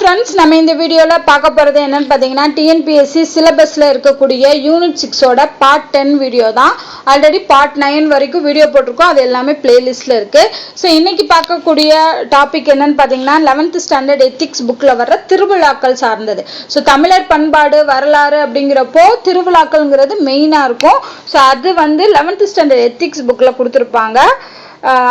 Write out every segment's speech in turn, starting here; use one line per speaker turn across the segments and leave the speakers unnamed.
friends, நம்ம இந்த வீடியோல பார்க்க போறது என்னன்னு பாத்தீங்கன்னா TNPSC சிலபஸ்ல இருக்கக்கூடிய யூனிட் 6 ஓட பார்ட் 10 வீடியோ தான். ஆல்ரெடி பார்ட் 9 வரைக்கும் வீடியோ போட்டுருக்கோம். அது எல்லாமே பிளேலிஸ்ட்ல இருக்கு. சோ இன்னைக்கு பார்க்கக்கூடிய டாபிக் என்னன்னு பாத்தீங்கன்னா 11th ஸ்டாண்டர்ட் எத்திக்ஸ் புக்ல வர்ற திருவிழாக்கள் சார்ந்தது. சோ தமிழர் பண்பாடு வரலாறு அப்படிங்கிறப்போ திருவிழாக்கள்ங்கிறது மெயினா இருக்கும். சோ அது வந்து 11th ஸ்டாண்டர்ட் எத்திக்ஸ் புக்ல கொடுத்திருப்பாங்க.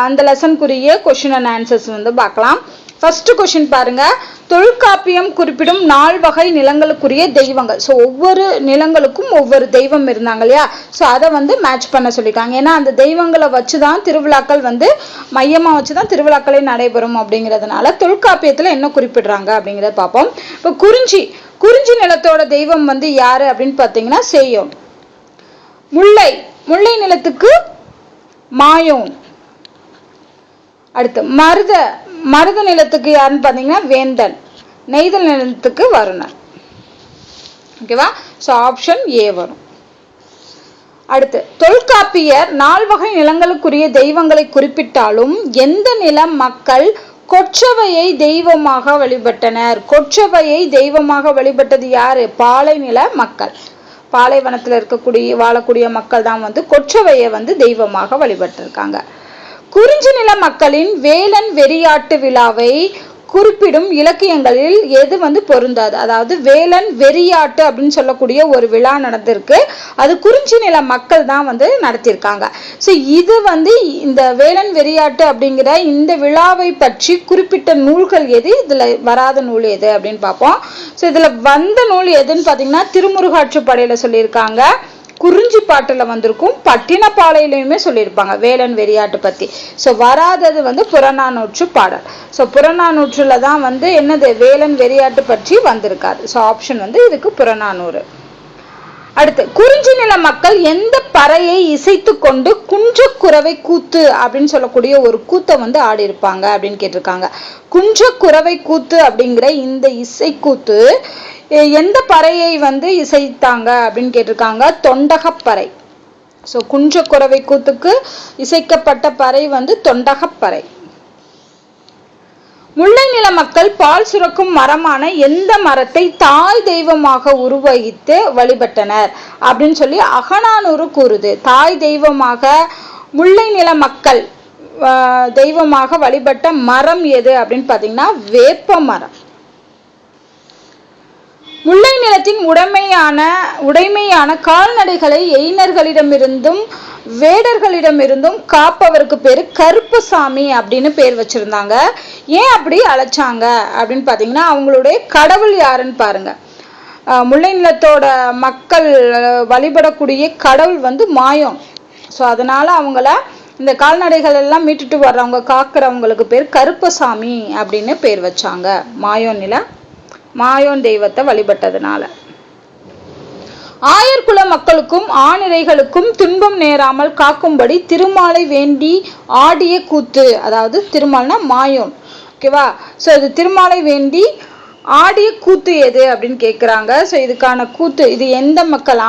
அந்த லெசனுக்குரிய क्वेश्चन அண்ட் ஆன்சர்ஸ் வந்து பார்க்கலாம். ஃபர்ஸ்ட் क्वेश्चन பாருங்க. தொல்காப்பியம் குறிப்பிடும் 4 வகை நிலங்களுக்குரிய தெய்வங்கள். ஸோ ஒவ்வொரு நிலங்களுக்கும் ஒவ்வொரு தெய்வம் இருந்தாங்க இல்லையா? ஸோ அதை வந்து மேட்ச் பண்ண சொல்லியிருக்காங்க. ஏன்னா அந்த தெய்வங்களை வச்சுதான் திருவிழாக்கள் வந்து மையமா வச்சுதான் திருவிழாக்களே நடைபெறும் அப்படிங்கிறதுனால தொல்காப்பியத்துல என்ன குறிப்பிடுறாங்க அப்படிங்கிறத பார்ப்போம். இப்போ குறிஞ்சி நிலத்தோட தெய்வம் வந்து யாரு அப்படின்னு பார்த்தீங்கன்னா சேயோன். முல்லை நிலத்துக்கு மாயோன். அடுத்து மருத நிலத்துக்கு யாருன்னு பாத்தீங்கன்னா வேந்தன். நெய்தல் நிலத்துக்கு வருணன். ஓகேவா? சோ ஆப்ஷன் ஏ வரும். அடுத்து தெய்வப்பியர் 4 வகை நிலங்களுக்குரிய தெய்வங்களை குறிப்பிட்டாலும் எந்த நில மக்கள் கொற்றவையை தெய்வமாக வழிபட்டனர்? கொற்றவையை தெய்வமாக வழிபட்டது யாரு? பாலை நில மக்கள். பாலைவனத்துல வாழக்கூடிய மக்கள் தான் வந்து கொற்றவையை வந்து தெய்வமாக வழிபட்டிருக்காங்க. குறிஞ்சி நில மக்களின் வேலன் வெறியாட்டு விழாவை குறிப்பிடும் இலக்கியங்களில் எது வந்து பொருந்தாது? அதாவது வேலன் வெறியாட்டு அப்படின்னு சொல்லக்கூடிய ஒரு விழா நடந்திருக்கு. அது குறிஞ்சி நில மக்கள் தான் வந்து நடத்தியிருக்காங்க. ஸோ இது வந்து இந்த வேலன் வெறியாட்டு அப்படிங்கிற இந்த விழாவை பற்றி குறிப்பிட்ட நூல்கள் எது? இதுல வராத நூல் எது அப்படின்னு பார்ப்போம். ஸோ இதுல வந்த நூல் எதுன்னு பார்த்தீங்கன்னா திருமுருகாற்றுப்படையில சொல்லியிருக்காங்க. குறிஞ்சி பாட்டுல வந்திருக்கும். பட்டினப்பாளையிலுமே சொல்லியிருப்பாங்க வேலன் வெறியாட்டு பத்தி. சோ வராதது வந்து புறநானூற்று பாடல். சோ புறநானூற்றுல தான் வந்து என்னது வேலன் வெறியாட்டு பற்றி வந்திருக்காது. சோ ஆப்ஷன் வந்து இதுக்கு புறநானூறு. அடுத்து குறிஞ்சி நில மக்கள் எந்த பறையை இசைத்து கொண்டு குன்றக்குறவை கூத்து அப்படின்னு சொல்லக்கூடிய ஒரு கூத்தை வந்து ஆடி இருப்பாங்க அப்படின்னு கேட்டிருக்காங்க. குன்றக்குறவை கூத்து அப்படிங்கிற இந்த இசைக்கூத்து எந்த பறையை வந்து இசைத்தாங்க அப்படின்னு கேட்டிருக்காங்க. தொண்டகப்பறை. சோ குன்றக்குறவை கூத்துக்கு இசைக்கப்பட்ட பறை வந்து தொண்டகப்பறை. முல்லை நில மக்கள் பால் சுரக்கும் மரமான எந்த மரத்தை தாய் தெய்வமாக உருவகித்து வழிபட்டனர் அப்படின்னு சொல்லி அகநானூறு கூறுது. தாய் தெய்வமாக முல்லை நில மக்கள் தெய்வமாக வழிபட்ட மரம் எது அப்படின்னு பாத்தீங்கன்னா வேப்ப மரம். முல்லை நிலத்தின் உடைமையான கால்நடைகளை எயினர்களிடமிருந்தும் வேடர்களிடமிருந்தும் காப்பவருக்கு பேரு கருப்பசாமி அப்படின்னு பேர் வச்சிருந்தாங்க. ஏன் அப்படி அழைச்சாங்க அப்படின்னு பாத்தீங்கன்னா அவங்களுடைய கடவுள் யாருன்னு பாருங்க. முல்லை நிலத்தோட மக்கள் வழிபடக்கூடிய கடவுள் வந்து மாயோன். ஸோ அதனால அவங்கள இந்த கால்நடைகள் எல்லாம் மீட்டுட்டு வர்றவங்க காக்குறவங்களுக்கு பேர் கருப்பசாமி அப்படின்னு பேர் வச்சாங்க. மாயோன் தெய்வத்தை வழிபட்டதுனால. ஆயர்குல மக்களுக்கும் ஆணிரைகளுக்கும் துன்பம் நேராமல் காக்கும்படி திருமாலை வேண்டி ஆடிய கூத்து. அதாவது திருமால்னா மாயோன். ஓகேவா? சோ இது திருமாலை வேண்டி ஆடிய கூத்து எது அப்படின்னு கேக்குறாங்க. சோ இதுக்கான கூத்து இது எந்த மக்கள்?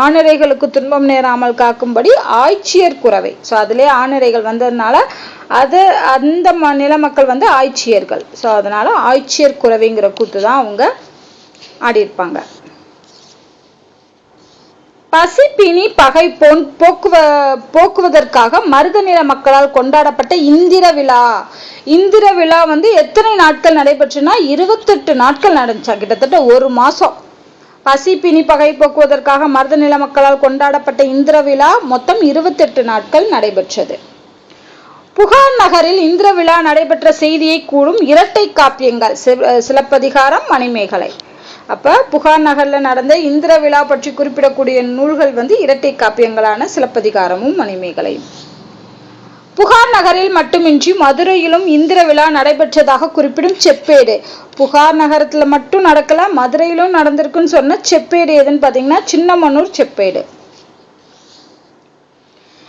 ஆணிரைகளுக்கு துன்பம் நேராமல் காக்கும்படி ஆய்ச்சியர் குறவை. சோ அதுலயே ஆணிரைகள் வந்ததுனால அந்த நில மக்கள் வந்து ஆய்ச்சியர்கள். சோ அதனால ஆய்ச்சியர் குறவைங்கிற கூத்து தான் அவங்க ஆடி இருப்பாங்க. பசிப்பினி பகை போக்குவதற்காக மருத நில மக்களால் கொண்டாடப்பட்ட இந்திர விழா வந்து எத்தனை நாட்கள் நடைபெற்றுனா 28 நாட்கள் நடந்துச்சா. கிட்டத்தட்ட 1 மாசம். பசி பிணி பகை போக்குவதற்காக மருத நில மக்களால் கொண்டாடப்பட்ட இந்திர விழா மொத்தம் 28 நாட்கள் நடைபெற்றது. புகார் நகரில் இந்திர விழா நடைபெற்ற செய்தியை கூறும் இரட்டை காப்பியங்கள் சிலப்பதிகாரம், மணிமேகலை. அப்ப புகார் நகர்ல நடந்த இந்திர விழா பற்றி குறிப்பிடக்கூடிய நூல்கள் வந்து இரட்டை காப்பியங்களான சிலப்பதிகாரமும் மணிமேகலையும். புகார் நகரில் மட்டுமின்றி மதுரையிலும் இந்திர விழா நடைபெற்றதாக குறிப்பிடும் செப்பேடு. புகார் நகரத்துல மட்டும் நடக்கல, மதுரையிலும் நடந்திருக்குன்னு சொன்ன செப்பேடு எதுன்னு பாத்தீங்கன்னா சின்னமனூர் செப்பேடு.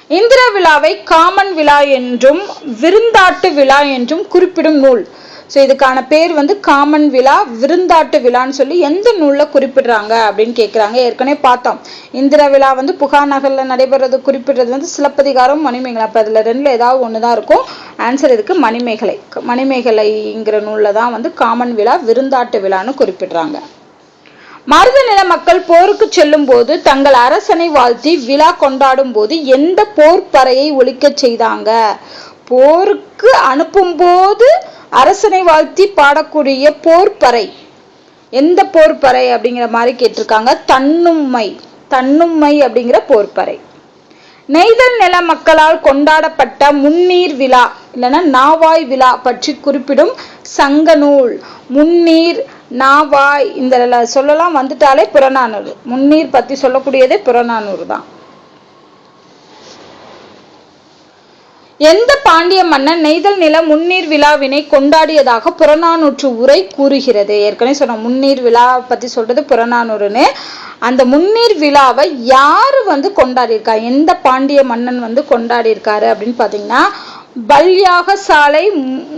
இந்திர விழாவை காமன் விழா என்றும் விருந்தாட்டு விழா என்றும் குறிப்பிடும் நூல். ஸோ இதுக்கான பேர் வந்து காமன் விழா, விருந்தாட்டு விழான்னு சொல்லி எந்த நூலில் குறிப்பிடுறாங்க அப்படின்னு கேட்குறாங்க. ஏற்கனவே பார்த்தோம், இந்திர விழா வந்து புகார் நகரில் நடைபெறது குறிப்பிடுறது வந்து சிலப்பதிகாரம், மணிமேகலை. அப்போ அதில் ரெண்டில் ஏதாவது ஒன்று தான் இருக்கும். ஆன்சர் இதுக்கு மணிமேகலை. மணிமேகலைங்கிற நூலில் தான் வந்து காமன் விழா, விருந்தாட்டு விழான்னு குறிப்பிடுறாங்க. மருத நில மக்கள் போருக்கு செல்லும் போது தங்கள் அரசனை வாழ்த்தி விழா கொண்டாடும் போது எந்த போர்ப்பறையை ஒலிக்க செய்தாங்க? போருக்கு அனுப்பும் போது அரசனை வாழ்த்தி பாடக்கூடிய போர்ப்பறை எந்த போர்ப்பறை அப்படிங்கிற மாதிரி கேட்டிருக்காங்க. தன்னும்மை. தன்னும்மை அப்படிங்கிற போர்ப்பறை. நெய்தல் நில மக்களால் கொண்டாடப்பட்ட முன்னீர் விழா இல்லைன்னா நாவாய் விழா பற்றி குறிப்பிடும் சங்க நூல். முன்னீர், நாவாய் இந்த சொல்லலாம் வந்துட்டாலே புறநானூறு. முன்னீர் பத்தி சொல்லக்கூடியதே புறநானூறு தான். எந்த பாண்டிய மன்னன் நெய்தல் நில முன்னீர் விழாவினை கொண்டாடியதாக புறநானூற்று உரை கூறுகிறது? ஏற்கனவே சொன்ன முன்னீர் விழா பத்தி சொல்றது புறநானூறுன்னு. அந்த முன்னீர் விழாவை யாரு வந்து கொண்டாடியிருக்கா? எந்த பாண்டிய மன்னன் வந்து கொண்டாடி இருக்காரு அப்படின்னு பாத்தீங்கன்னா பல்யாக சாலை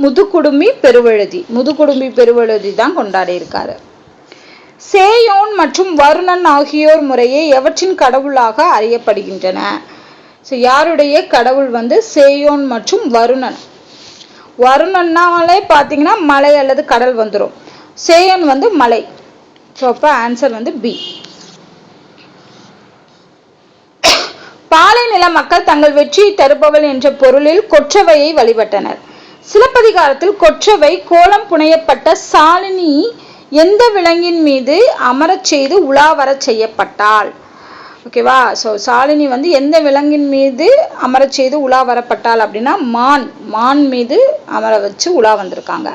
முதுகுடுமி பெருவழுதி. முதுகுடுமி பெருவழுதி தான் கொண்டாடி இருக்காரு. சேயோன் மற்றும் வருணன் ஆகியோர் முறையே எவற்றின் கடவுளாக அறியப்படுகின்றன? யாருடைய கடவுள் வந்து சேயோன் மற்றும் வருணன். வருணன்னாலே பாத்தீங்கன்னா மலை அல்லது கடல் வந்துடும். சேயோன் வந்து மலை. ஸோ அப்போ ஆன்சர் வந்து பி. பாலை நில மக்கள் தங்கள் வெற்றியை தருபவள் என்ற பொருளில் கொற்றவையை வழிபட்டனர். சிலப்பதிகாரத்தில் கொற்றவை கோலம் புனையப்பட்ட சாலினி எந்த விலங்கின் மீது அமரச் செய்து உலா வர செய்யப்பட்டாள்? ஓகேவா? ஸோ சாலினி வந்து எந்த விலங்கின் மீது அமரச் செய்து உலா வரப்பட்டாள் அப்படின்னா மான் மீது அமர வச்சு உலா வந்திருக்காங்க.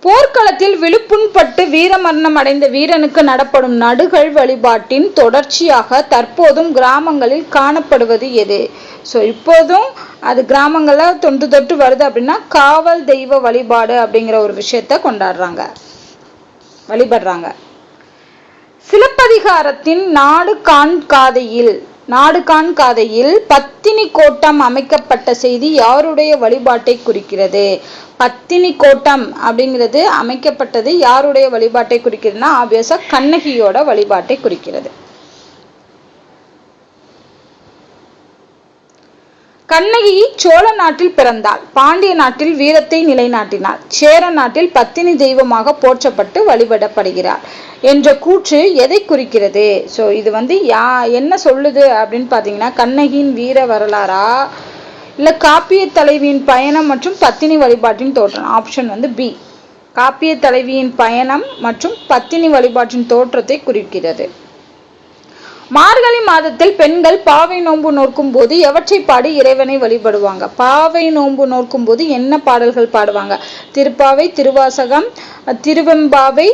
போர்க்களத்தில் விழுப்புண்பட்டு வீரமரணம் அடைந்த வீரனுக்கு நடப்படும் நடுகள் வழிபாட்டின் தொடர்ச்சியாக தற்போதும் கிராமங்களில் காணப்படுவது எது? ஸோ இப்போதும் அது கிராமங்கள்ல தொன்று தொட்டு வருது அப்படின்னா காவல் தெய்வ வழிபாடு அப்படிங்கிற ஒரு விஷயத்த வழிபடுறாங்க. சிலப்பதிகாரத்தின் நாடு காண்காதையில் பத்தினி கோட்டம் அமைக்கப்பட்ட செய்தி யாருடைய வழிபாட்டை குறிக்கிறது? பத்தினி கோட்டம் அப்படிங்கிறது அமைக்கப்பட்டது யாருடைய வழிபாட்டை குறிக்கிறதுனா ஆப்வியஸா கண்ணகியோட வழிபாட்டை குறிக்கிறது. கண்ணகி சோழ நாட்டில் பிறந்தாள். பாண்டிய நாட்டில் வீரத்தை நிலைநாட்டினாள். சேர நாட்டில் பத்தினி தெய்வமாக போற்றப்பட்டு வழிபடப்படுகிறார் என்ற கூற்று எதை குறிக்கிறது? ஸோ இது வந்து என்ன சொல்லுது அப்படின்னு பார்த்தீங்கன்னா கண்ணகியின் வீர வரலாறா இல்லை காப்பிய தலைவியின் பயணம் மற்றும் பத்தினி வழிபாட்டின் தோற்றம்? ஆப்ஷன் வந்து பி. காப்பிய தலைவியின் பயணம் மற்றும் பத்தினி வழிபாட்டின் தோற்றத்தை குறிக்கிறது. மார்கழி மாதத்தில் பெண்கள் பாவை நோன்பு நோக்கும் போது எவற்றை பாடி இறைவனை வழிபடுவாங்க? பாவை நோன்பு நோக்கும் போது என்ன பாடல்கள் பாடுவாங்க? திருப்பாவை, திருவாசகம், திருவெம்பாவை,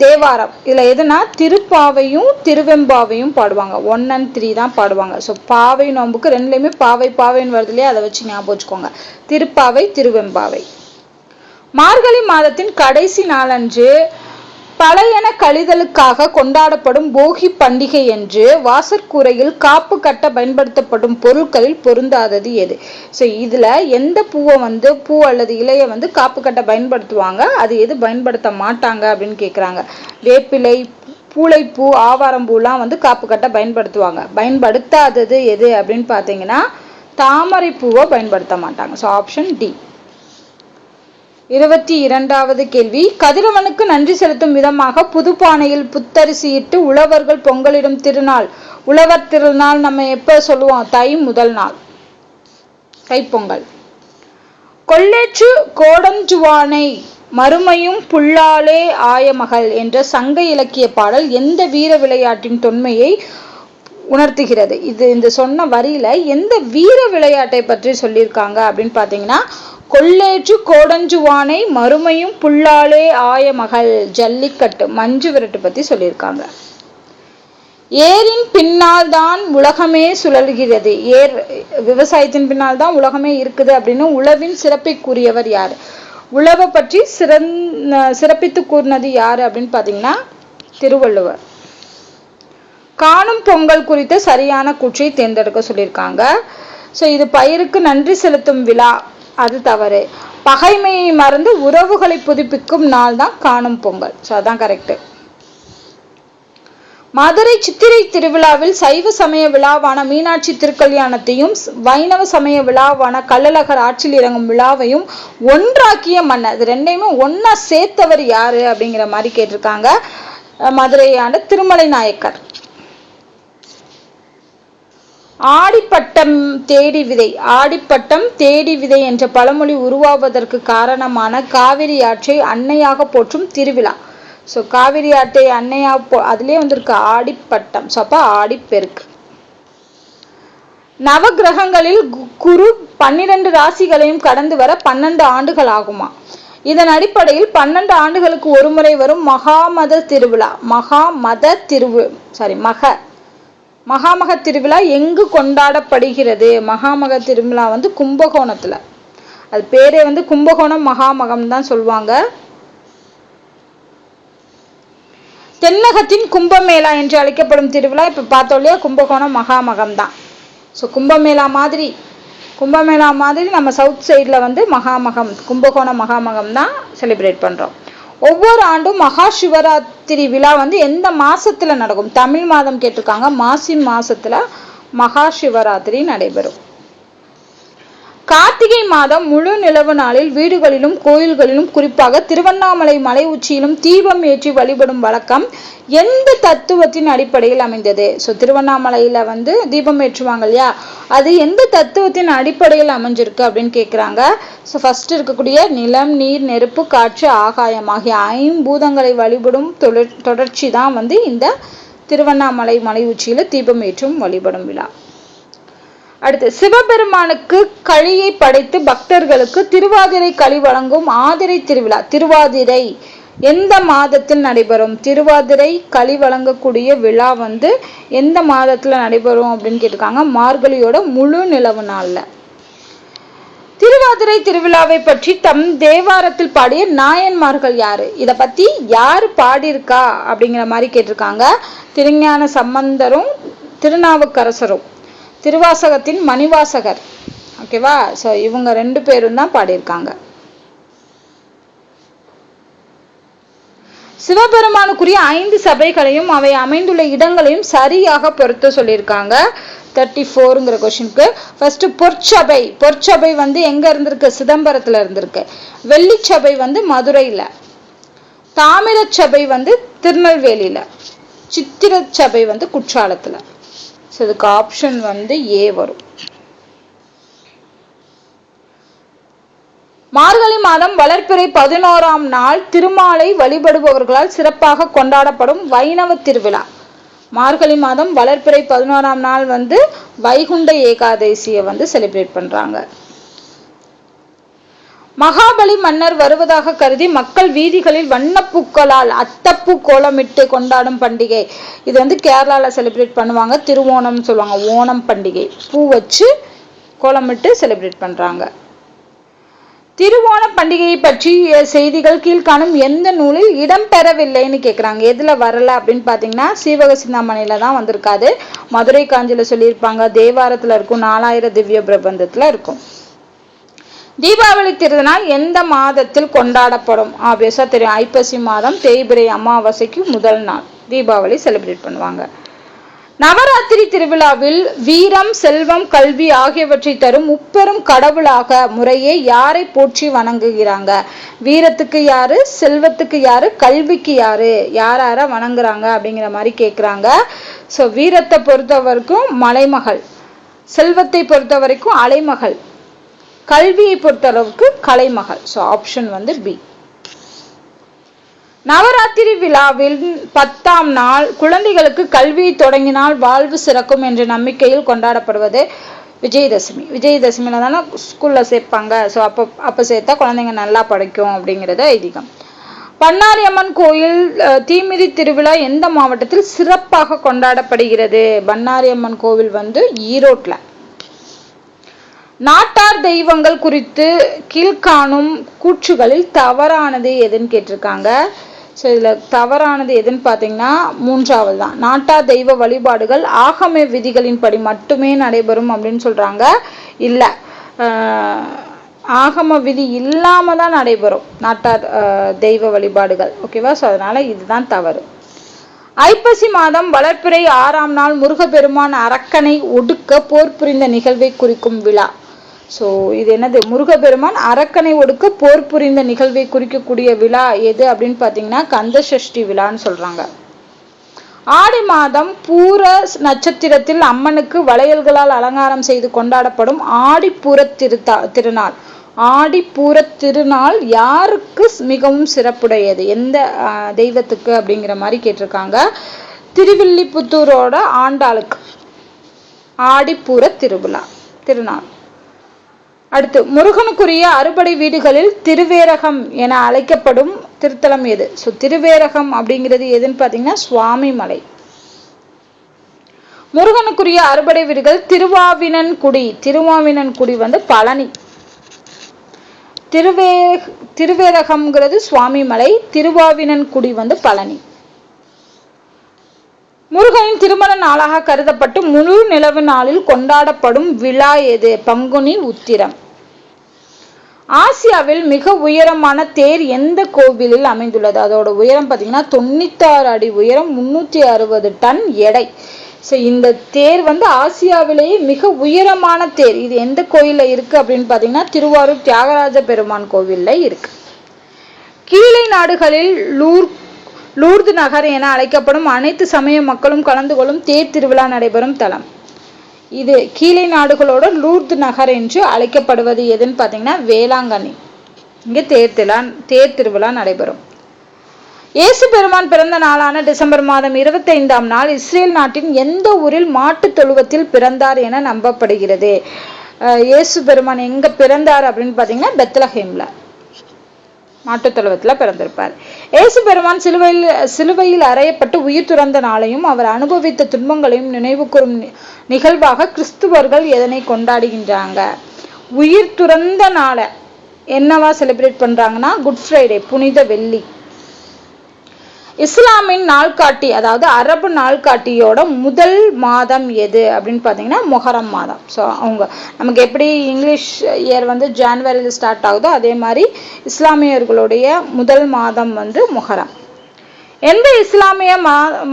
தேவாரம். இதுல எதுனா திருப்பாவையும் திருவெம்பாவையும் பாடுவாங்க. 1 and 3 தான் பாடுவாங்க. ஸோ பாவை நோன்புக்கு ரெண்டுலையுமே பாவைன்னு வருது இல்லையா, அதை வச்சு ஞாபகம் வச்சுக்கோங்க. திருப்பாவை, திருவெம்பாவை. மார்கழி மாதத்தின் கடைசி நாளன்று பழையன கழிதலுக்காக கொண்டாடப்படும் போகி பண்டிகை என்று வாசற்கூரையில் காப்பு கட்ட பயன்படுத்தப்படும் பொருட்களில் பொருந்தாதது எது? ஸோ இதுல எந்த பூ அல்லது இலையை வந்து காப்பு கட்ட பயன்படுத்துவாங்க, அது எது பயன்படுத்த மாட்டாங்க அப்படின்னு கேட்குறாங்க. வேப்பிலை, பூளைப்பூ, ஆவாரம்பூலாம் வந்து காப்பு கட்ட பயன்படுத்துவாங்க. பயன்படுத்தாதது எது அப்படின்னு பார்த்தீங்கன்னா தாமரை பூவை பயன்படுத்த மாட்டாங்க. So option D. 22வது கேள்வி. கதிரவனுக்கு நன்றி செலுத்தும் விதமாக புதுப்பானையில் புத்தரிசியிட்டு உழவர்கள் பொங்கலிடும் திருநாள். உழவர் திருநாள் நம்ம எப்ப சொல்லுவோம்? தை முதல் நாள், தைப்பொங்கல். கொள்ளேற்று கோடஞ்சுவானை மறுமையும் புல்லாலே ஆயமகள் என்ற சங்க இலக்கிய பாடல் எந்த வீர விளையாட்டின் தொன்மையை உணர்த்துகிறது? இந்த சொன்ன வரியில எந்த வீர விளையாட்டை பற்றி சொல்லியிருக்காங்க அப்படின்னு பாத்தீங்கன்னா கொள்ளேற்று கோடஞ்சுவானை மறுமையும் புல்லாலே ஆயமகள், ஜல்லிக்கட்டு, மஞ்சு விரட்டு பத்தி சொல்லியிருக்காங்க. ஏரின் பின்னால் தான் உலகமே சுழல்கிறது. விவசாயத்தின் பின்னால் தான் உலகமே இருக்குது அப்படின்னு உழவின் சிறப்பை கூறியவர் யார்? உழவை பற்றி சிறப்பித்து கூறினது யாரு அப்படின்னு பாத்தீங்கன்னா திருவள்ளுவர். காணும் பொங்கல் குறித்த சரியான கூற்றை தேர்ந்தெடுக்க சொல்லியிருக்காங்க. ஸோ இது பயிருக்கு நன்றி செலுத்தும் விழா அது தவறு. பகைமையை மறந்து உறவுகளை புதுப்பிக்கும் நாள் தான் காணும் பொங்கல். ஸோ அதான் கரெக்ட். மதுரை சித்திரை திருவிழாவில் சைவ சமய விழாவான மீனாட்சி திருக்கல்யாணத்தையும் வைணவ சமய விழாவான கள்ளழகர் ஆட்சியில் இறங்கும் விழாவையும் ஒன்றாக்கிய மன்னர். இது ரெண்டையுமே ஒன்னா சேர்த்தவர் யாரு அப்படிங்கிற மாதிரி கேட்டிருக்காங்க. மதுரையான திருமலை நாயக்கர். ஆடிப்பட்டம் தேடி விதை. ஆடிப்பட்டம் தேடி விதை என்ற பழமொழி உருவாவதற்கு காரணமான காவிரி ஆற்றை அன்னையாக போற்றும் திருவிழா. ஸோ காவிரி ஆற்றை அன்னையா அதுலேயே வந்திருக்கு ஆடிப்பட்டம். ஸோ அப்போ ஆடிப்பெருக்கு. நவகிரகங்களில் குரு 12 ராசிகளையும் கடந்து வர 12 ஆண்டுகள் ஆகுமா? இதன் அடிப்படையில் 12 ஆண்டுகளுக்கு ஒரு முறை வரும் மகாமக திருவிழா எங்கு கொண்டாடப்படுகிறது? மகாமக திருவிழா வந்து கும்பகோணத்துல. அது பேரே வந்து கும்பகோணம் மகாமகம் தான் சொல்லுவாங்க. தென்னகத்தின் கும்பமேளா என்று அழைக்கப்படும் திருவிழா இப்ப பார்த்தோம் இல்லையா, கும்பகோணம் மகாமகம் தான். ஸோ கும்பமேளா மாதிரி நம்ம சவுத் சைட்ல வந்து மகாமகம், கும்பகோணம் மகாமகம் தான் செலிப்ரேட் பண்றோம். ஒவ்வொரு ஆண்டும் மகா சிவராத்திரி விழா வந்து எந்த மாசத்துல நடக்கும்? தமிழ் மாதம் கேட்டிருக்காங்க. மாசி மாசத்துல மகா சிவராத்திரி நடைபெறும். கார்த்திகை மாதம் முழு நிலவு நாளில் வீடுகளிலும் கோயில்களிலும் குறிப்பாக திருவண்ணாமலை மலை உச்சியிலும் தீபம் ஏற்றி வழிபடும் வழக்கம் எந்த தத்துவத்தின் அடிப்படையில் அமைந்தது? ஸோ திருவண்ணாமலையில வந்து தீபம் ஏற்றுவாங்க இல்லையா, அது எந்த தத்துவத்தின் அடிப்படையில் அமைஞ்சிருக்கு அப்படின்னு கேட்குறாங்க. ஸோ ஃபர்ஸ்ட் இருக்கக்கூடிய நிலம், நீர், நெருப்பு, காற்று, ஆகாயம் ஆகிய 5 பூதங்களை வழிபடும் தொடர்ச்சி தான் வந்து இந்த திருவண்ணாமலை மலை உச்சியில தீபம் ஏற்றும் வழிபடும் விழா. அடுத்து, சிவபெருமானுக்கு களியை படைத்து பக்தர்களுக்கு திருவாதிரை களி வழங்கும் ஆதிரை திருவிழா. திருவாதிரை எந்த மாதத்தில் நடைபெறும்? திருவாதிரை களி வழங்கக்கூடிய விழா வந்து எந்த மாதத்துல நடைபெறும் அப்படின்னு கேட்டிருக்காங்க. மார்கழியோட முழு நிலவு நாள்ல. திருவாதிரை திருவிழாவை பற்றி தம் தேவாரத்தில் பாடிய நாயன்மார்கள் யாரு? இத பத்தி யாரு பாடியிருக்கா அப்படிங்கிற மாதிரி கேட்டிருக்காங்க. திருஞான சம்பந்தரும் திருநாவுக்கரசரும். திருவாசகத்தின் மணிவாசகர். ஓகேவா? ஸோ இவங்க 2 பேரும் தான் பாடியிருக்காங்க. சிவபெருமானுக்குரிய 5 சபைகளையும் அவை அமைந்துள்ள இடங்களையும் சரியாக பொறுத்து சொல்லியிருக்காங்க. 34ங்கிற கொஸ்டினுக்கு ஃபர்ஸ்ட் பொற்சபை. பொற்சபை வந்து எங்க இருந்திருக்கு? சிதம்பரத்துல இருந்திருக்கு. வெள்ளிச்சபை வந்து மதுரையில. தாமிரச்சபை வந்து திருநெல்வேலியில. சித்திரச்சபை வந்து குற்றாலத்துல. இதுக்கு ஆப்ஷன் வந்து ஏ வரும். மார்கழி மாதம் வளர்பிறை 11ஆம் நாள் திருமாலை வழிபடுபவர்களால் சிறப்பாக கொண்டாடப்படும் வைணவ திருவிழா. மார்கழி மாதம் வளர்பிறை 11ஆம் நாள் வந்து வைகுண்ட ஏகாதசியை வந்து செலிப்ரேட் பண்றாங்க. மகாபலி மன்னர் வருவதாக கருதி மக்கள் வீதிகளில் வண்ணப்பூக்களால் அத்தப்பூ கோலமிட்டு கொண்டாடும் பண்டிகை. இது வந்து கேரளால செலிப்ரேட் பண்ணுவாங்க. திருவோணம் சொல்லுவாங்க. ஓணம் பண்டிகை. பூ வச்சு கோலமிட்டு செலிப்ரேட் பண்றாங்க. திருவோண பண்டிகையை பற்றிய செய்திகள் கீழ்காணும் எந்த நூலில் இடம்பெறவில்லைன்னு கேட்குறாங்க. எதுல வரல அப்படின்னு பார்த்தீங்கன்னா சீவக சிந்தாமணியில தான் வந்திருக்காது. மதுரை காஞ்சியில சொல்லியிருப்பாங்க. தேவாரத்துல இருக்கும். 4000 திவ்ய பிரபந்தத்துல இருக்கும். தீபாவளி திருநாள் எந்த மாதத்தில் கொண்டாடப்படும்? ஆப்வியஸா தெரியும். ஐப்பசி மாதம் தேய்பிறை அமாவாசைக்கு முதல் நாள் தீபாவளி செலிப்ரேட் பண்ணுவாங்க. நவராத்திரி திருவிழாவில் வீரம், செல்வம், கல்வி ஆகியவற்றை தரும் முப்பெரும் கடவுளாக முறையே யாரை போற்றி வணங்குகிறாங்க? வீரத்துக்கு யாரு, செல்வத்துக்கு யாரு, கல்விக்கு யாரு, யார வணங்குறாங்க அப்படிங்கிற மாதிரி கேட்குறாங்க. ஸோ வீரத்தை பொறுத்த வரைக்கும் மலைமகள், செல்வத்தை பொறுத்த வரைக்கும் அலைமகள், கல்வியை பொறுத்தளவுக்கு கலைமகள். ஸோ ஆப்ஷன் வந்து பி. நவராத்திரி விழாவில் 10ஆம் நாள் குழந்தைகளுக்கு கல்வியை தொடங்கினால் வாழ்வு சிறக்கும் என்ற நம்பிக்கையில் கொண்டாடப்படுவது விஜயதசமி. விஜயதசமியில தானே ஸ்கூல்ல சேர்ப்பாங்க. ஸோ அப்போ சேர்த்தா குழந்தைங்க நல்லா படிக்கும் அப்படிங்கிறது ஐதீகம். பண்ணாரியம்மன் கோயில் தீமிதி திருவிழா எந்த மாவட்டத்தில் சிறப்பாக கொண்டாடப்படுகிறது? பண்ணாரியம்மன் கோவில் வந்து ஈரோட்ல. நாட்டார் தெய்வங்கள் குறித்து கீழ்காணும் கூற்றுகளில் தவறானது எதுன்னு கேட்டிருக்காங்க. ஸோ இதில் தவறானது எதுன்னு பார்த்தீங்கன்னா 3வது தான். நாட்டார் தெய்வ வழிபாடுகள் ஆகம விதிகளின் படி மட்டுமே நடைபெறும் அப்படின்னு சொல்றாங்க. இல்லை, ஆகம விதி இல்லாம தான் நடைபெறும் நாட்டார் தெய்வ வழிபாடுகள். ஓகேவா? ஸோ அதனால இதுதான் தவறு. ஐப்பசி மாதம் வளர்ப்பிறை 6ஆம் நாள் முருகப்பெருமான் அரக்கனை ஒடுக்க போர் புரிந்த நிகழ்வை குறிக்கும் விழா. ஸோ இது என்னது? முருகப்பெருமான் அரக்கனை ஒடுக்க போர் புரிந்த நிகழ்வை குறிக்கக்கூடிய விழா எது அப்படின்னு பார்த்தீங்கன்னா கந்த சஷ்டி விழான்னு சொல்றாங்க. ஆடி மாதம் பூர நட்சத்திரத்தில் அம்மனுக்கு வளையல்களால் அலங்காரம் செய்து கொண்டாடப்படும் ஆடிப்பூர திருநாள். ஆடிப்பூர திருநாள் யாருக்கு மிகவும் சிறப்புடையது? எந்த தெய்வத்துக்கு அப்படிங்கிற மாதிரி கேட்டிருக்காங்க. திருவில்லிபுத்தூரோட ஆண்டாளுக்கு ஆடிப்பூர திருநாள். அடுத்து, முருகனுக்குரிய அறுபடை வீடுகளில் திருவேரகம் என அழைக்கப்படும் திருத்தலம் எது? ஸோ திருவேரகம் அப்படிங்கிறது எதுன்னு பார்த்தீங்கன்னா சுவாமிமலை. முருகனுக்குரிய அறுபடை வீடுகள் திருவாவினன்குடி. திருவாவினன்குடி வந்து பழனி. திருவேரகம்ங்கிறது சுவாமிமலை, திருவாவினன்குடி வந்து பழனி. முருகனின் திருமண நாளாக கருதப்பட்டு முழு நிலவு நாளில் கொண்டாடப்படும் விழா எது? பங்குனி உத்திரம். ஆசியாவில் மிக உயரமான தேர் எந்த கோவிலில் அமைந்துள்ளது? அதோட உயரம் பார்த்தீங்கன்னா 96 அடி உயரம், 360 டன் எடை. ஸோ இந்த தேர் வந்து ஆசியாவிலேயே மிக உயரமான தேர். இது எந்த கோயில்ல இருக்கு அப்படின்னு பார்த்தீங்கன்னா திருவாரூர் தியாகராஜ பெருமான் கோவில்ல இருக்கு. கீழை நாடுகளில் லூர்து நகர் என அழைக்கப்படும் அனைத்து சமய மக்களும் கலந்து கொள்ளும் தேர் திருவிழா நடைபெறும் தலம். இது கீழை நாடுகளோட லூர்து நகர் என்று அழைக்கப்படுவது எதுன்னு பார்த்தீங்கன்னா வேளாங்கண்ணி. இங்கே தேர் திருவிழா நடைபெறும். இயேசு பெருமான் பிறந்த நாளான டிசம்பர் மாதம் 25ஆம் நாள் இஸ்ரேல் நாட்டின் எந்த ஊரில் மாட்டு தொழுவத்தில் பிறந்தார் என நம்பப்படுகிறது? இயேசு பெருமான் எங்க பிறந்தார் அப்படின்னு பார்த்தீங்கன்னா பெத்லஹேம்ல மாட்டு தொழுவத்துல பிறந்திருப்பார். இயேசு பெருமான் சிலுவையில் அறையப்பட்டு உயிர் துறந்த நாளையும் அவர் அனுபவித்த துன்பங்களையும் நினைவு கூறும் நிகழ்வாக கிறிஸ்துவர்கள் எதனை கொண்டாடுகின்றாங்க? உயிர் துறந்த நாளை என்னவா செலிப்ரேட் பண்றாங்கன்னா குட் ஃப்ரைடே, புனித வெள்ளி. இஸ்லாமின் நாள்காட்டி, அதாவது அரபு நாள்காட்டியோட முதல் மாதம் எது அப்படின்னு பார்த்தீங்கன்னா மொஹரம் மாதம். ஸோ நமக்கு எப்படி இங்கிலீஷ் இயர் வந்து ஜான்வரியில் ஸ்டார்ட் ஆகுதோ அதே மாதிரி இஸ்லாமியர்களுடைய முதல் மாதம் வந்து மொஹரம். எந்த இஸ்லாமிய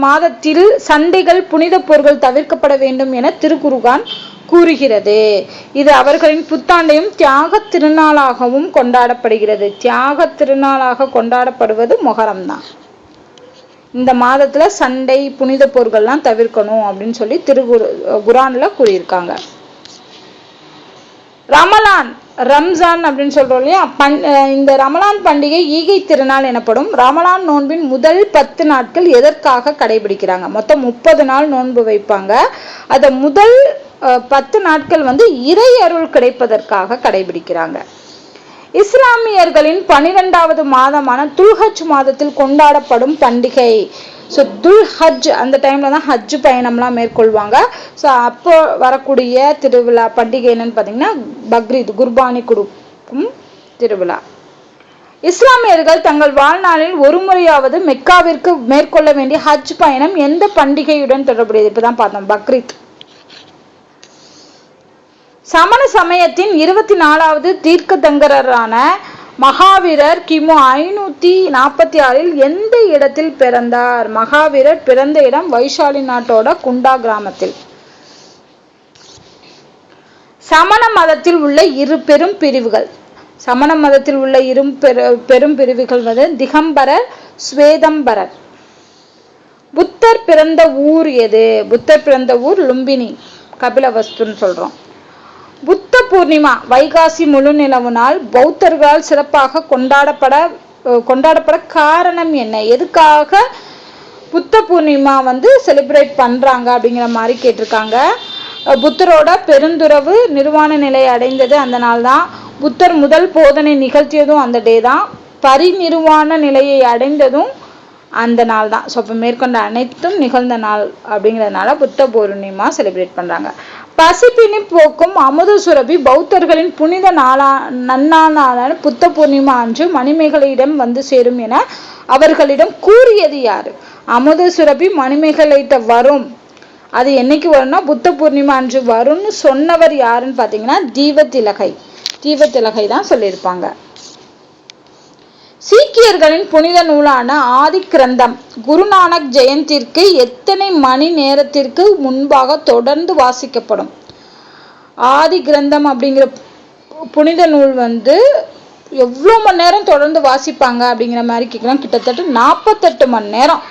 மாதத்தில் சண்டைகள், புனித போர்கள் தவிர்க்கப்பட வேண்டும் என திருக்குர்ஆன் கூறுகிறது? இது அவர்களின் புத்தாண்டையும் தியாக திருநாளாகவும் கொண்டாடப்படுகிறது. தியாக திருநாளாக கொண்டாடப்படுவது மொஹரம் தான். இந்த மாதத்துல சண்டை, புனித போர்கள்லாம் தவிர்க்கணும் அப்படின்னு சொல்லி குர்ஆன்ல கூறியிருக்காங்க. ரம்ஜான் அப்படின்னு சொல்றோம் இல்லையா, இந்த ரமலான் பண்டிகை ஈகை திருநாள் எனப்படும். ரமலான் நோன்பின் முதல் 10 நாட்கள் எதற்காக கடைபிடிக்கிறாங்க? மொத்தம் 30 நாள் நோன்பு வைப்பாங்க. அத முதல் 10 நாட்கள் வந்து இறை அருள் கிடைப்பதற்காக கடைபிடிக்கிறாங்க. இஸ்லாமியர்களின் 12வது மாதமான துல்ஹஜ் மாதத்தில் கொண்டாடப்படும் பண்டிகை. ஸோ துல்ஹஜ் அந்த டைம்ல தான் ஹஜ் பயணம்லாம் மேற்கொள்வாங்க. ஸோ அப்போ வரக்கூடிய திருவிழா பண்டிகை என்னன்னு பார்த்தீங்கன்னா பக்ரீத், குர்பானி கொடுக்கும் திருவிழா. இஸ்லாமியர்கள் தங்கள் வாழ்நாளில் ஒரு முறையாவது மெக்காவிற்கு மேற்கொள்ள வேண்டிய ஹஜ் பயணம் எந்த பண்டிகையுடன் தொடர்புடையது? இப்பதான் பார்த்தோம், பக்ரீத். சமண சமயத்தின் 24வது தீர்க்கதங்கரான மகாவீரர் கிமு 546இல் எந்த இடத்தில் பிறந்தார்? மகாவீரர் பிறந்த இடம் வைசாலி நாட்டோட குண்டா கிராமத்தில். சமண மதத்தில் உள்ள இரு பெரும் பிரிவுகள். சமண மதத்தில் உள்ள பெரும் பிரிவுகள் வந்து திகம்பரர், ஸ்வேதம்பரர். புத்தர் பிறந்த ஊர் எது? புத்தர் பிறந்த ஊர் லும்பினி, கபிலவஸ்துன்னு சொல்றோம். புத்த பூர்ணிமா வைகாசி முழு நிலவு நாள் பௌத்தர்களால் சிறப்பாக கொண்டாடப்பட காரணம் என்ன? எதுக்காக புத்த பூர்ணிமா வந்து செலிப்ரேட் பண்றாங்க அப்படிங்கிற மாதிரி கேட்டிருக்காங்க. புத்தரோட பெருந்துறவு நிர்வாண நிலை அடைந்தது அந்த நாள் தான். புத்தர் முதல் போதனை நிகழ்த்தியதும் அந்த டே தான். பரிநிர்வாண நிலையை அடைந்ததும் அந்த நாள் தான். ஸோ இப்போ மேற்கொண்ட அனைத்தும் நிகழ்ந்த நாள் அப்படிங்கிறதுனால புத்த பூர்ணிமா செலிப்ரேட் பண்றாங்க. பசிப்பினி போக்கும் அமுத சுரபி பௌத்தர்களின் புனித நன்னாளான புத்த பூர்ணிமா அன்று மணிமேகலையிடம் வந்து சேரும் என அவர்களிடம் கூறியது யாரு? அமுத சுரபி மணிமேகலையிட்ட வரும், அது என்னைக்கு வரும்னா புத்த பூர்ணிமா அன்று வரும்னு சொன்னவர் யாருன்னு பார்த்தீங்கன்னா தீவத்திலகை. தீபத்திலகை தான் சொல்லியிருப்பாங்க. சீக்கியர்களின் புனித நூலான ஆதி கிரந்தம் குருநானக் ஜெயந்திற்கு எத்தனை மணி நேரத்திற்கு முன்பாக தொடர்ந்து வாசிக்கப்படும்? ஆதி கிரந்தம் அப்படிங்கிற புனித நூல் வந்து எவ்வளோ மணி நேரம் தொடர்ந்து வாசிப்பாங்க அப்படிங்கிற மாதிரி கேட்கலாம். கிட்டத்தட்ட 48 மணி நேரம்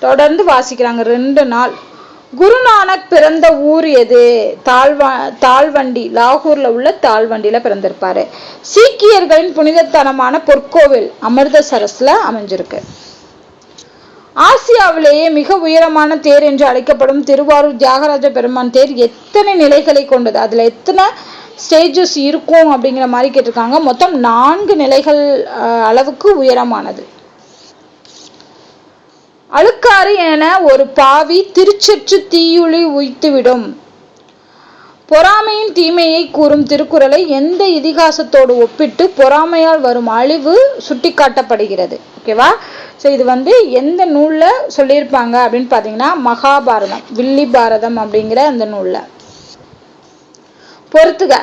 தொடர்ந்து வாசிக்கிறாங்க 2 நாள். குருநானக் பிறந்த ஊர் எது? தாழ்வண்டி, லாகூர்ல உள்ள தாழ்வண்டியில பிறந்திருப்பாரு. சீக்கியர்களின் புனிதத்தனமான பொற்கோவில் அமிர்தசரஸ்ல அமைஞ்சிருக்கு. ஆசியாவிலேயே மிக உயரமான தேர் என்று அழைக்கப்படும் திருவாரூர் தியாகராஜ பெருமான் தேர் எத்தனை நிலைகளை கொண்டது? அதுல எத்தனை ஸ்டேஜஸ் இருக்கும் அப்படிங்கிற மாதிரி கேட்டிருக்காங்க. மொத்தம் 4 நிலைகள் அளவுக்கு உயரமானது. அழுக்காறு என ஒரு பாவி திருச்சற்று தீயுளி உய்த்துவிடும். பொறாமையின் தீமையை கூறும் திருக்குறளை எந்த இதிகாசத்தோடு ஒப்பிட்டு பொறாமையால் வரும் அழிவு சுட்டிக்காட்டப்படுகிறது? ஓகேவா? ஸோ இது வந்து எந்த நூல்ல சொல்லியிருப்பாங்க அப்படின்னு பார்த்தீங்கன்னா மகாபாரதம், வில்லி பாரதம் அப்படிங்கிற அந்த நூல்ல. பொறுத்துக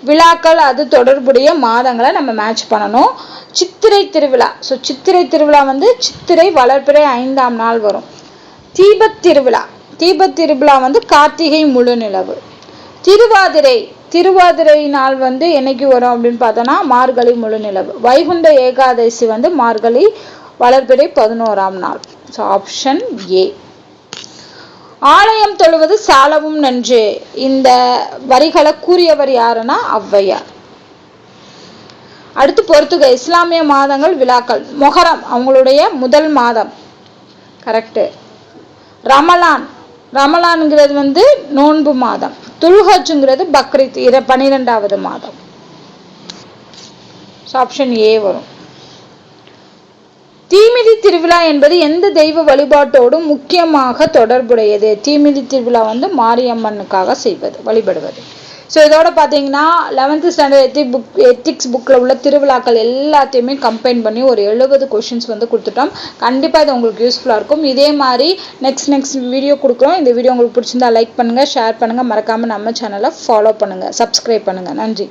விழாக்கள் அது தொடர்புடைய மாதங்களை நம்ம மேட்ச் பண்ணணும். சித்திரை திருவிழா. ஸோ சித்திரை திருவிழா வந்து சித்திரை வளர்பிறை 5ஆம் நாள் வரும். தீபத்திருவிழா வந்து கார்த்திகை முழு நிலவு. திருவாதிரை நாள் வந்து என்னைக்கு வரும் அப்படின்னு பார்த்தோம்னா மார்கழி முழு நிலவு. வைகுண்ட ஏகாதசி வந்து மார்கழி வளர்பிறை 11ஆம் நாள். So option A. ஆலயம் தொழுவது சாலவும் நன்று. இந்த வரிகளை கூறியவர் யாருன்னா ஔவையார். அடுத்து பொறுத்துக இஸ்லாமிய மாதங்கள் விழாக்கள். மொஹரம் அவங்களுடைய முதல் மாதம், கரெக்ட். ரமலான்ங்கிறது வந்து நோன்பு மாதம். துல்ஹஜ்ங்கிறது பக்ரீத் 12வது மாதம். ஆப்ஷன் ஏ வரும். தீமிதி திருவிழா என்பது எந்த தெய்வ வழிபாட்டோடும் முக்கியமாக தொடர்புடையது? தீமிதி திருவிழா வந்து மாரியம்மனுக்காக வழிபடுவது. ஸோ இதோட பார்த்தீங்கன்னா 11th ஸ்டாண்டர்ட் எத்திக்ஸ் புக்கில் உள்ள திருவிழாக்கள் எல்லாத்தையுமே கம்பைன் பண்ணி ஒரு 70 கொஷின்ஸ் வந்து கொடுத்துட்டோம். கண்டிப்பாக இது உங்களுக்கு யூஸ்ஃபுல்லாக இருக்கும். இதே மாதிரி நெக்ஸ்ட் வீடியோ கொடுக்குறோம். இந்த வீடியோ உங்களுக்கு பிடிச்சிருந்தா லைக் பண்ணுங்கள், ஷேர் பண்ணுங்கள், மறக்காமல் நம்ம சேனலை ஃபாலோ பண்ணுங்கள், சப்ஸ்கிரைப் பண்ணுங்கள். நன்றி.